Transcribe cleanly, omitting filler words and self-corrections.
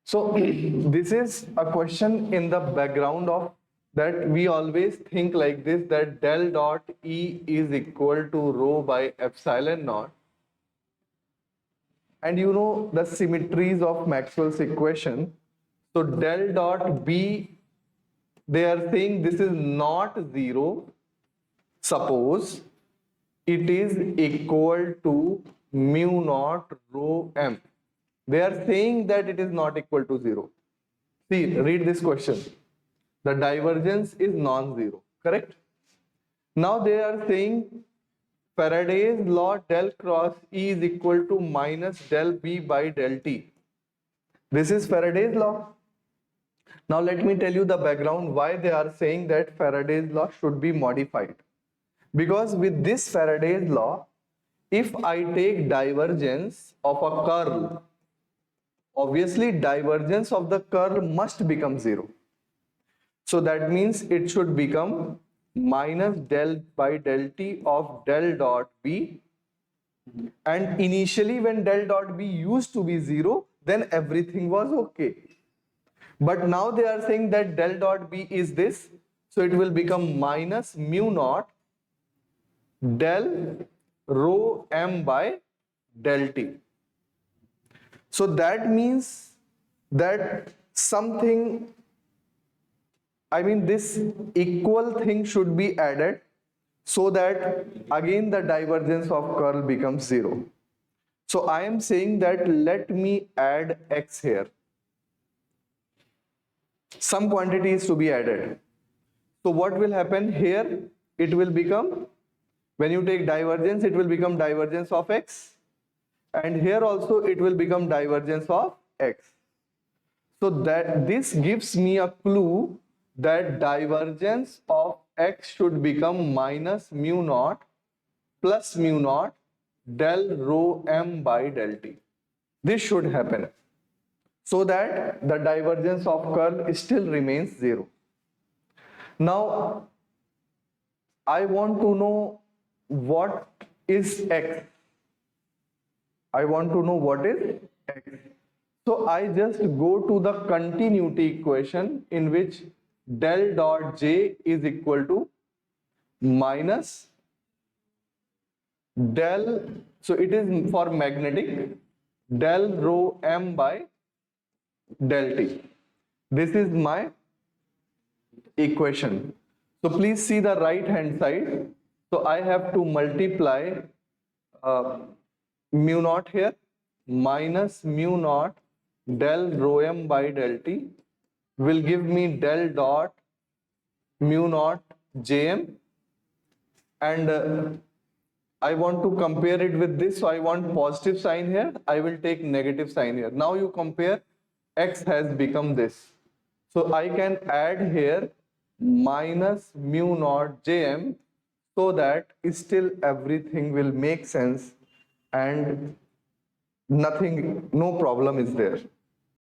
So this is a question in the background of that we always think like this, that del dot E is equal to rho by epsilon naught. And you know the symmetries of Maxwell's equation. So del dot B, they are saying this is not zero. Suppose it is equal to mu naught rho m. They are saying that it is not equal to zero. See, read this question. The divergence is non-zero, correct? Now they are saying Faraday's law del cross E is equal to minus del B by del T. This is Faraday's law. Now let me tell you the background why they are saying that Faraday's law should be modified. Because with this Faraday's law, if I take divergence of a curl, obviously divergence of the curl must become zero. So that means it should become minus del by del T of del dot B. And initially when del dot B used to be zero, then everything was okay. But now they are saying that del dot B is this. So it will become minus mu naught del rho m by del T. So that means that something, I mean this equal thing should be added so that again the divergence of curl becomes zero. So I am saying that let me add x here. Some quantity is to be added. So what will happen here? It will become, when you take divergence, it will become divergence of x. And here also it will become divergence of x. So that this gives me a clue that divergence of x should become minus mu naught plus mu naught del rho m by del T. This should happen so that the divergence of curl still remains zero. Now I want to know what is x. I want to know what is x. So I just go to the continuity equation in which del dot J is equal to minus del, so it is for magnetic, del rho m by del T. This is my equation. So please see the right hand side. So I have to multiply mu naught here minus mu naught del rho m by del T will give me del dot mu naught Jm, and I want to compare it with this, so I want positive sign here, I will take negative sign here. Now you compare, x has become this. So I can add here minus mu naught Jm so that still everything will make sense and nothing, no problem is there.